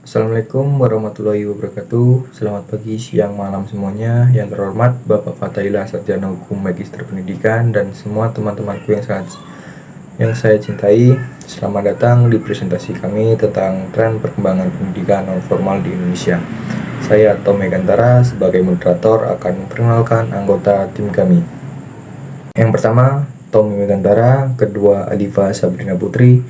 Assalamualaikum warahmatullahi wabarakatuh. Selamat pagi, siang, malam semuanya. Yang terhormat Bapak Fathaillah Sarjana Hukum Magister Pendidikan dan semua teman-temanku yang saya cintai. Selamat datang di presentasi kami tentang tren perkembangan pendidikan non formal di Indonesia. Saya Tommy Gantara sebagai moderator akan memperkenalkan anggota tim kami. Yang pertama, Tommy Gantara, kedua Alifa Sabrina Putri,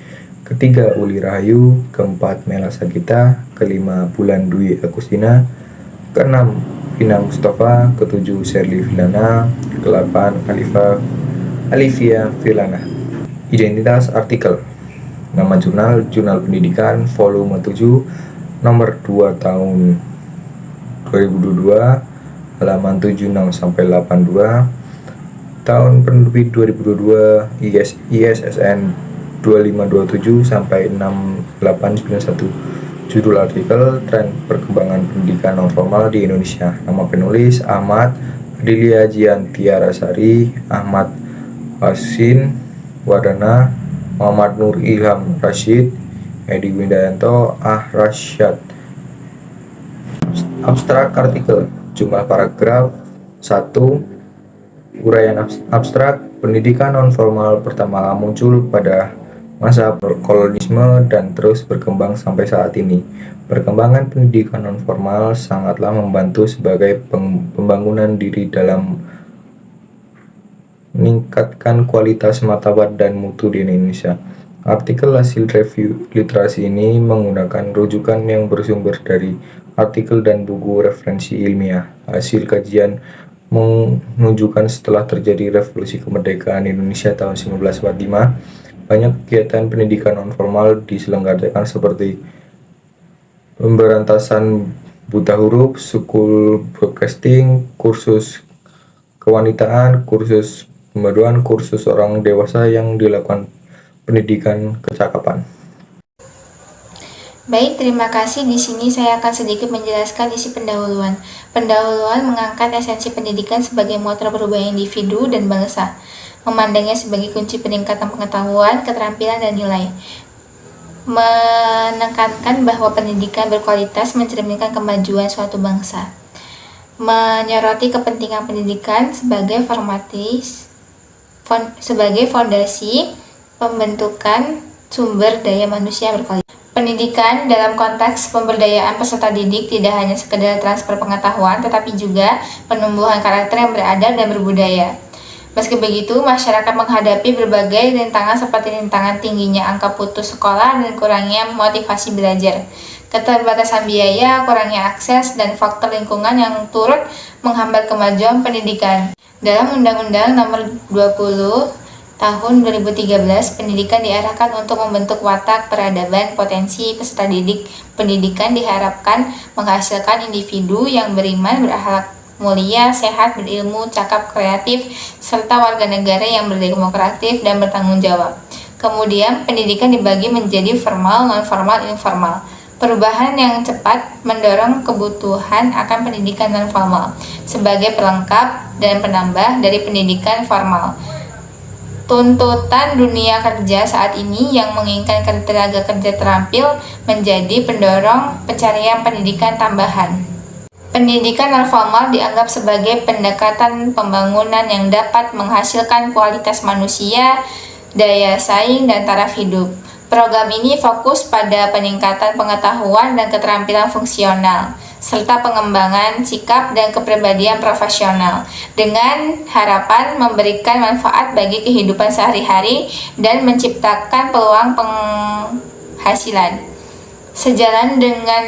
ketiga Uli Rahayu, keempat Mela Sagita, kelima Bulan Dwi Agustina, keenam Vina Mustafa, ketujuh Sherly Vilana, kedelapan Alivia Vilana. Identitas artikel: nama jurnal Pendidikan volume 7 nomor 2 tahun 2022, halaman 76 sampai 82, tahun penerbit 2022, ISSN 2527 sampai 6891. Judul artikel: Tren Perkembangan Pendidikan Non Formal di Indonesia. Nama penulis Ahmad Adilia Jiantiarasari, Ahmad Wasin Wardana, Muhammad Nur Ilham Rashid, Edi Windayanto, Rasyad. Abstrak artikel: jumlah paragraf 1. Uraian abstrak: pendidikan non formal pertama muncul pada masa kolonialisme dan terus berkembang sampai saat ini. Perkembangan pendidikan non formal sangatlah membantu sebagai pembangunan diri dalam meningkatkan kualitas martabat dan mutu di Indonesia. Artikel hasil review literasi ini menggunakan rujukan yang bersumber dari artikel dan buku referensi ilmiah. Hasil kajian menunjukkan setelah terjadi revolusi kemerdekaan Indonesia tahun 1945, banyak kegiatan pendidikan non formal diselenggarakan seperti pemberantasan buta huruf, school broadcasting, kursus kewanitaan, kursus pembaruan, kursus orang dewasa yang dilakukan pendidikan kecakapan. Baik, terima kasih. Di sini saya akan sedikit menjelaskan isi pendahuluan. Pendahuluan mengangkat esensi pendidikan sebagai motor perubahan individu dan bangsa, memandangnya sebagai kunci peningkatan pengetahuan, keterampilan, dan nilai. Menekankan bahwa pendidikan berkualitas mencerminkan kemajuan suatu bangsa. Menyoroti kepentingan pendidikan sebagai fondasi pembentukan sumber daya manusia berkualitas. Pendidikan dalam konteks pemberdayaan peserta didik tidak hanya sekedar transfer pengetahuan, tetapi juga penumbuhan karakter yang beradab dan berbudaya. Meski begitu, masyarakat menghadapi berbagai rintangan seperti rintangan tingginya angka putus sekolah dan kurangnya motivasi belajar, keterbatasan biaya, kurangnya akses, dan faktor lingkungan yang turut menghambat kemajuan pendidikan. Dalam Undang-Undang Nomor 20 Tahun 2013, pendidikan diarahkan untuk membentuk watak peradaban potensi peserta didik. Pendidikan diharapkan menghasilkan individu yang beriman, berakhlak mulia, sehat, berilmu, cakap, kreatif, serta warga negara yang berdemokratif dan bertanggung jawab. Kemudian, pendidikan dibagi menjadi formal, non-formal, informal. Perubahan yang cepat mendorong kebutuhan akan pendidikan non-formal sebagai pelengkap dan penambah dari pendidikan formal. Tuntutan dunia kerja saat ini yang menginginkan tenaga kerja terampil menjadi pendorong pencarian pendidikan tambahan. Pendidikan non-formal dianggap sebagai pendekatan pembangunan yang dapat menghasilkan kualitas manusia, daya saing, dan taraf hidup. Program ini fokus pada peningkatan pengetahuan dan keterampilan fungsional, serta pengembangan sikap dan kepribadian profesional, dengan harapan memberikan manfaat bagi kehidupan sehari-hari dan menciptakan peluang penghasilan. Sejalan dengan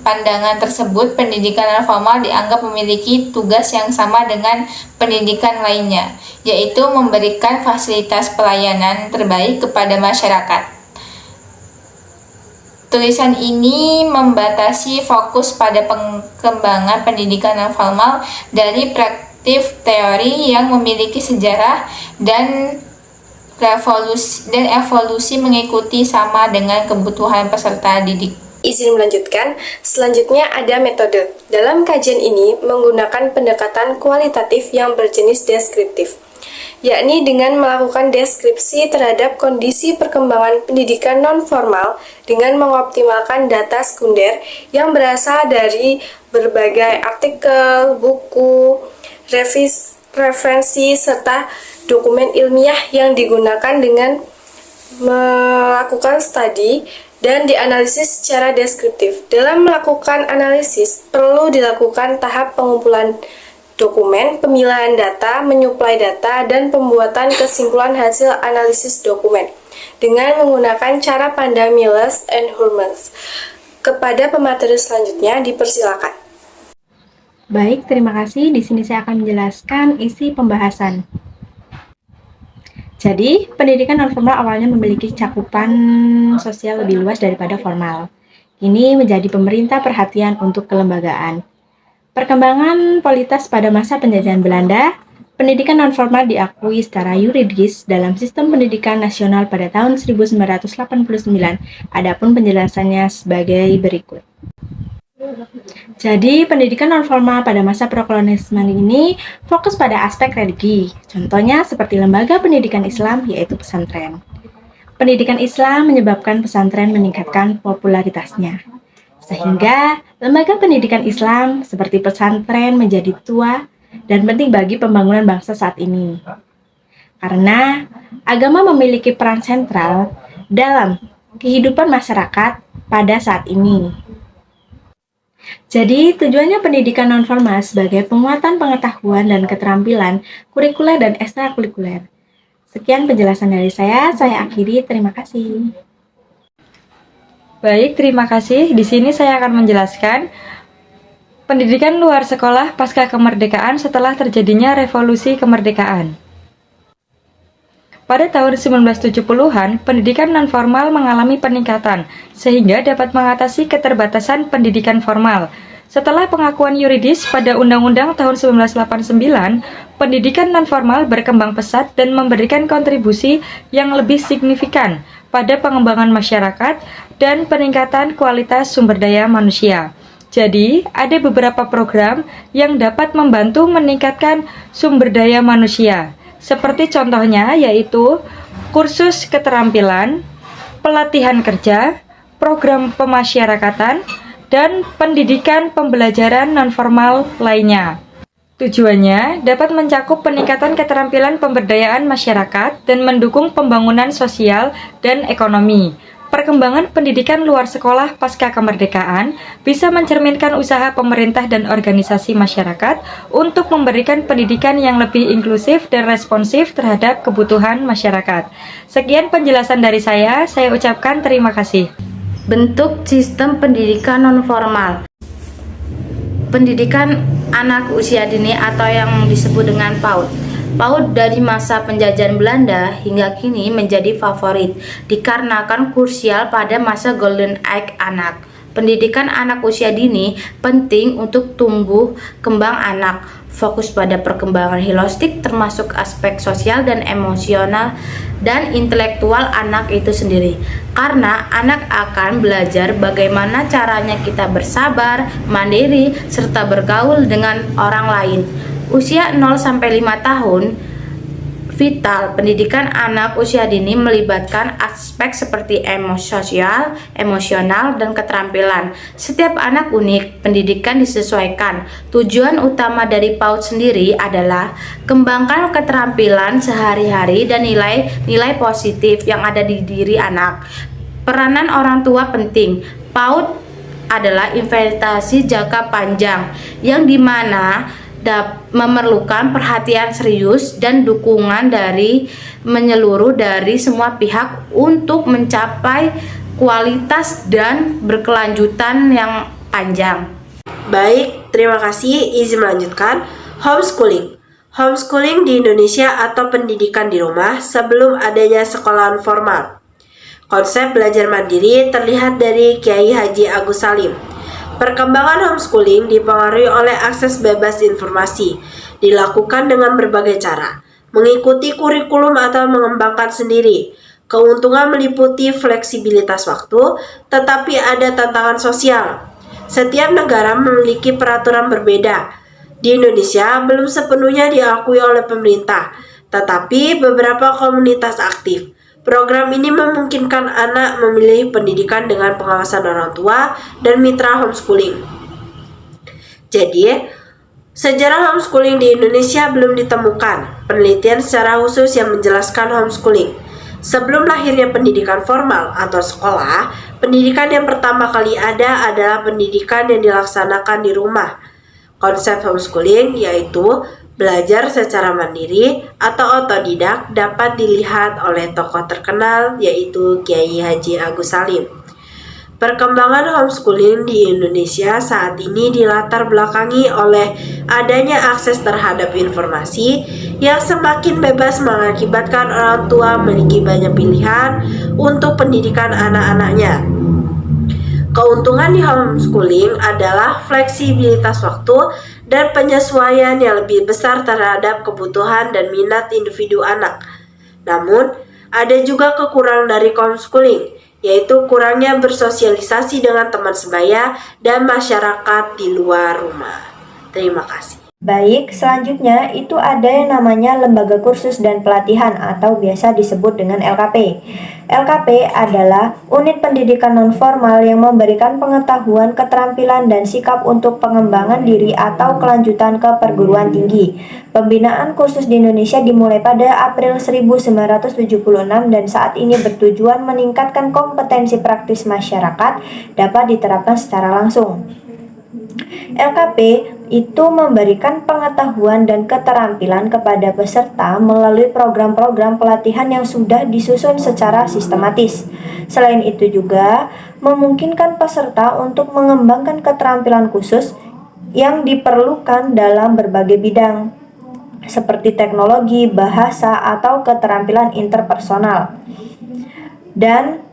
pandangan tersebut, pendidikan non-formal dianggap memiliki tugas yang sama dengan pendidikan lainnya, yaitu memberikan fasilitas pelayanan terbaik kepada masyarakat. Tulisan ini membatasi fokus pada pengembangan pendidikan non-formal dari praktik teori yang memiliki sejarah dan evolusi mengikuti sama dengan kebutuhan peserta didik. Izin melanjutkan, selanjutnya ada metode. Dalam kajian ini menggunakan pendekatan kualitatif yang berjenis deskriptif. yakni dengan melakukan deskripsi terhadap kondisi perkembangan pendidikan non-formal dengan mengoptimalkan data sekunder yang berasal dari berbagai artikel, buku, referensi, serta dokumen ilmiah yang digunakan dengan melakukan studi dan dianalisis secara deskriptif. Dalam melakukan analisis, perlu dilakukan tahap pengumpulan dokumen, pemilahan data, menyuplai data, dan pembuatan kesimpulan hasil analisis dokumen dengan menggunakan cara pandang Miles and Hurmans. Kepada pemateri selanjutnya, dipersilakan. Baik, terima kasih. Di sini saya akan menjelaskan isi pembahasan. Jadi, pendidikan non-formal awalnya memiliki cakupan sosial lebih luas daripada formal. Ini menjadi pemerintah perhatian untuk kelembagaan. Perkembangan politas pada masa penjajahan Belanda, pendidikan non-formal diakui secara yuridis dalam sistem pendidikan nasional pada tahun 1989. Adapun penjelasannya sebagai berikut. Jadi, pendidikan non-formal pada masa prakolonialisme ini fokus pada aspek religi. Contohnya seperti lembaga pendidikan Islam, yaitu pesantren. Pendidikan Islam menyebabkan pesantren meningkatkan popularitasnya, sehingga lembaga pendidikan Islam seperti pesantren menjadi tua dan penting bagi pembangunan bangsa saat ini. Karena agama memiliki peran sentral dalam kehidupan masyarakat pada saat ini. Jadi, tujuannya pendidikan non-formal sebagai penguatan pengetahuan dan keterampilan kurikuler dan ekstrakurikuler. Sekian penjelasan dari saya akhiri. Terima kasih. Baik, terima kasih. Di sini saya akan menjelaskan pendidikan luar sekolah pasca kemerdekaan setelah terjadinya revolusi kemerdekaan. Pada tahun 1970-an, pendidikan non-formal mengalami peningkatan, sehingga dapat mengatasi keterbatasan pendidikan formal. Setelah pengakuan yuridis pada Undang-Undang tahun 1989, pendidikan non-formal berkembang pesat dan memberikan kontribusi yang lebih signifikan pada pengembangan masyarakat dan peningkatan kualitas sumber daya manusia. Jadi, ada beberapa program yang dapat membantu meningkatkan sumber daya manusia. Seperti contohnya yaitu kursus keterampilan, pelatihan kerja, program pemasyarakatan, dan pendidikan pembelajaran non-formal lainnya. Tujuannya dapat mencakup peningkatan keterampilan pemberdayaan masyarakat dan mendukung pembangunan sosial dan ekonomi. Perkembangan pendidikan luar sekolah pasca kemerdekaan bisa mencerminkan usaha pemerintah dan organisasi masyarakat untuk memberikan pendidikan yang lebih inklusif dan responsif terhadap kebutuhan masyarakat. Sekian penjelasan dari saya ucapkan terima kasih. Bentuk sistem pendidikan non-formal. Pendidikan anak usia dini atau yang disebut dengan PAUD. PAUD dari masa penjajahan Belanda hingga kini menjadi favorit dikarenakan krusial pada masa Golden Age anak. Pendidikan anak usia dini penting untuk tumbuh kembang anak, fokus pada perkembangan holistik termasuk aspek sosial dan emosional dan intelektual anak itu sendiri. Karena anak akan belajar bagaimana caranya kita bersabar, mandiri, serta bergaul dengan orang lain. Usia 0-5 tahun vital. Pendidikan anak usia dini melibatkan aspek seperti sosial, emosional, dan keterampilan. Setiap anak unik, pendidikan disesuaikan. Tujuan utama dari PAUD sendiri adalah kembangkan keterampilan sehari-hari dan nilai-nilai positif yang ada di diri anak. Peranan orang tua penting. PAUD adalah investasi jangka panjang yang dimana memerlukan perhatian serius dan dukungan dari menyeluruh dari semua pihak untuk mencapai kualitas dan berkelanjutan yang panjang. Baik, terima kasih. Izin melanjutkan. Homeschooling. Homeschooling di Indonesia atau pendidikan di rumah sebelum adanya sekolah formal. Konsep belajar mandiri terlihat dari Kiai Haji Agus Salim. Perkembangan homeschooling dipengaruhi oleh akses bebas informasi, dilakukan dengan berbagai cara, mengikuti kurikulum atau mengembangkan sendiri. Keuntungan meliputi fleksibilitas waktu, tetapi ada tantangan sosial. Setiap negara memiliki peraturan berbeda. Di Indonesia belum sepenuhnya diakui oleh pemerintah, tetapi beberapa komunitas aktif. Program ini memungkinkan anak memilih pendidikan dengan pengawasan orang tua dan mitra homeschooling. Jadi, sejarah homeschooling di Indonesia belum ditemukan penelitian secara khusus yang menjelaskan homeschooling. Sebelum lahirnya pendidikan formal atau sekolah, pendidikan yang pertama kali ada adalah pendidikan yang dilaksanakan di rumah. Konsep homeschooling yaitu belajar secara mandiri atau otodidak dapat dilihat oleh tokoh terkenal yaitu Kiai Haji Agus Salim. Perkembangan homeschooling di Indonesia saat ini dilatar belakangi oleh adanya akses terhadap informasi yang semakin bebas mengakibatkan orang tua memiliki banyak pilihan untuk pendidikan anak-anaknya. Keuntungan di homeschooling adalah fleksibilitas waktu dan penyesuaian yang lebih besar terhadap kebutuhan dan minat individu anak. Namun, ada juga kekurangan dari homeschooling, yaitu kurangnya bersosialisasi dengan teman sebaya dan masyarakat di luar rumah. Terima kasih. Baik, selanjutnya itu ada yang namanya Lembaga Kursus dan Pelatihan atau biasa disebut dengan LKP. LKP adalah unit pendidikan nonformal yang memberikan pengetahuan, keterampilan, dan sikap untuk pengembangan diri atau kelanjutan ke perguruan tinggi. Pembinaan kursus di Indonesia dimulai pada April 1976 dan saat ini bertujuan meningkatkan kompetensi praktis masyarakat dapat diterapkan secara langsung. LKP itu memberikan pengetahuan dan keterampilan kepada peserta melalui program-program pelatihan yang sudah disusun secara sistematis. Selain itu juga memungkinkan peserta untuk mengembangkan keterampilan khusus yang diperlukan dalam berbagai bidang, seperti teknologi, bahasa, atau keterampilan interpersonal. Dan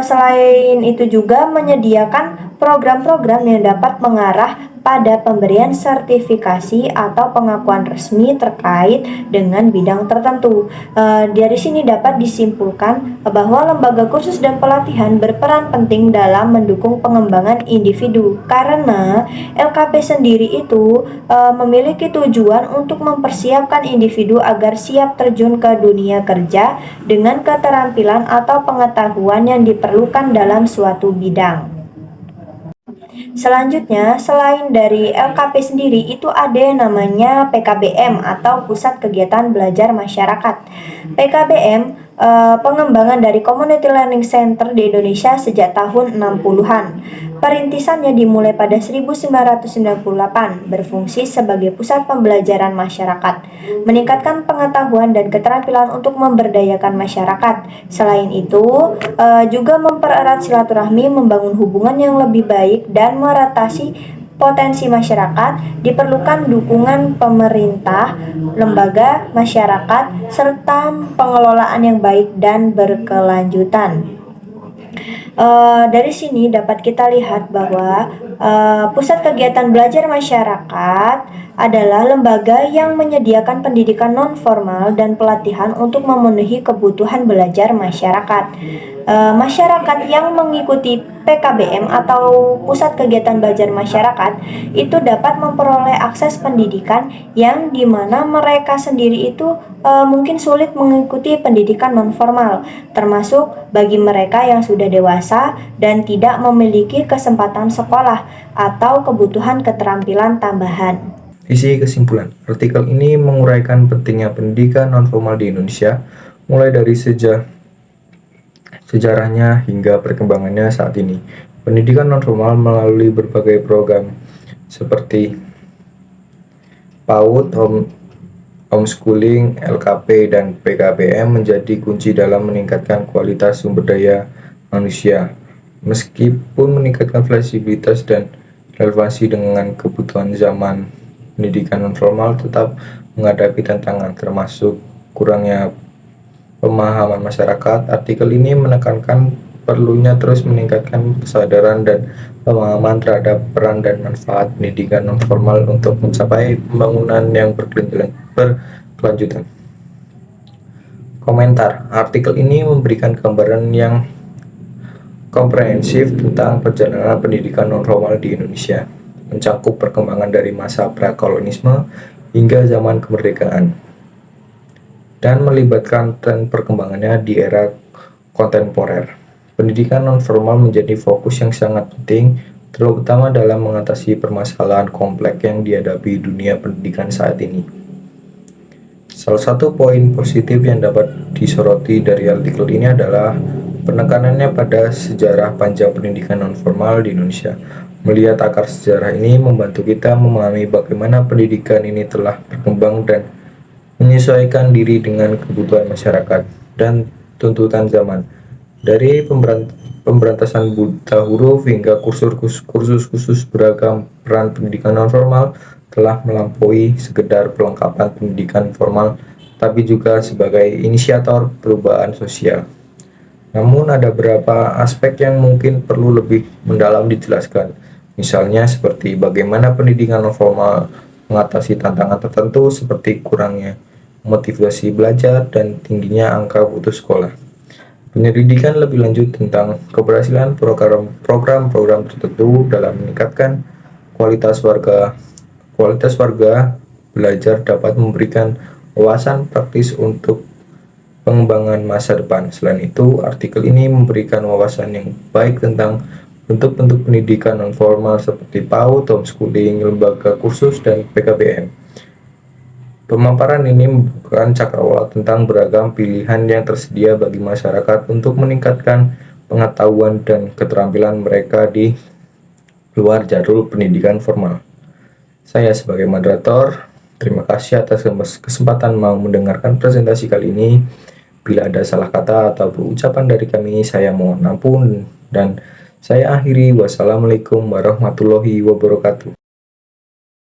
selain itu juga menyediakan program-program yang dapat mengarah pada pemberian sertifikasi atau pengakuan resmi terkait dengan bidang tertentu. Dari sini dapat disimpulkan bahwa lembaga kursus dan pelatihan berperan penting dalam mendukung pengembangan individu karena LKP sendiri itu memiliki tujuan untuk mempersiapkan individu agar siap terjun ke dunia kerja dengan keterampilan atau pengetahuan yang diperlukan dalam suatu bidang. Selanjutnya, selain dari LKP sendiri, itu ada yang namanya PKBM atau Pusat Kegiatan Belajar Masyarakat. PKBM pengembangan dari Community Learning Center di Indonesia sejak tahun 60-an. Perintisannya dimulai pada 1998, berfungsi sebagai pusat pembelajaran masyarakat, meningkatkan pengetahuan dan keterampilan untuk memberdayakan masyarakat. Selain itu, juga mempererat silaturahmi, membangun hubungan yang lebih baik, dan meratasi potensi masyarakat. Diperlukan dukungan pemerintah, lembaga, masyarakat, serta pengelolaan yang baik dan berkelanjutan. Dari sini dapat kita lihat bahwa Pusat Kegiatan Belajar Masyarakat adalah lembaga yang menyediakan pendidikan non-formal dan pelatihan untuk memenuhi kebutuhan belajar masyarakat. Masyarakat yang mengikuti PKBM atau Pusat Kegiatan Belajar Masyarakat itu dapat memperoleh akses pendidikan yang dimana mereka sendiri itu mungkin sulit mengikuti pendidikan non-formal, termasuk bagi mereka yang sudah dewasa dan tidak memiliki kesempatan sekolah atau kebutuhan keterampilan tambahan. Isi kesimpulan, artikel ini menguraikan pentingnya pendidikan non-formal di Indonesia, mulai dari sejarahnya hingga perkembangannya saat ini. Pendidikan non-formal melalui berbagai program seperti PAUD, homeschooling, LKP, dan PKBM menjadi kunci dalam meningkatkan kualitas sumber daya manusia. Meskipun meningkatkan fleksibilitas dan relevansi dengan kebutuhan zaman, pendidikan non-formal tetap menghadapi tantangan termasuk kurangnya pemahaman masyarakat. Artikel ini menekankan perlunya terus meningkatkan kesadaran dan pemahaman terhadap peran dan manfaat pendidikan non-formal untuk mencapai pembangunan yang berkelanjutan. Komentar, artikel ini memberikan gambaran yang komprehensif tentang perjalanan pendidikan non-formal di Indonesia, mencakup perkembangan dari masa prakolonisme hingga zaman kemerdekaan. dan melibatkan tren perkembangannya di era kontemporer. Pendidikan nonformal menjadi fokus yang sangat penting, terutama dalam mengatasi permasalahan kompleks yang dihadapi dunia pendidikan saat ini. Salah satu poin positif yang dapat disoroti dari artikel ini adalah penekanannya pada sejarah panjang pendidikan nonformal di Indonesia. Melihat akar sejarah ini membantu kita memahami bagaimana pendidikan ini telah berkembang dan menyesuaikan diri dengan kebutuhan masyarakat dan tuntutan zaman. Dari pemberantasan buta huruf hingga kursus khusus beragam, peran pendidikan nonformal telah melampaui sekedar pelengkapan pendidikan formal, tapi juga sebagai inisiator perubahan sosial. Namun ada beberapa aspek yang mungkin perlu lebih mendalam dijelaskan, misalnya seperti bagaimana pendidikan nonformal mengatasi tantangan tertentu seperti kurangnya motivasi belajar dan tingginya angka putus sekolah. Penyelidikan lebih lanjut tentang keberhasilan program-program tertentu dalam meningkatkan kualitas warga belajar dapat memberikan wawasan praktis untuk pengembangan masa depan. Selain itu, artikel ini memberikan wawasan yang baik tentang bentuk-bentuk pendidikan nonformal seperti PAUD, homeschooling, lembaga kursus, dan PKBM. Pemaparan ini membuka cakrawala tentang beragam pilihan yang tersedia bagi masyarakat untuk meningkatkan pengetahuan dan keterampilan mereka di luar jalur pendidikan formal. Saya sebagai moderator, terima kasih atas kesempatan mau mendengarkan presentasi kali ini. Bila ada salah kata atau ucapan dari kami, saya mohon ampun dan saya akhiri. Wassalamualaikum warahmatullahi wabarakatuh.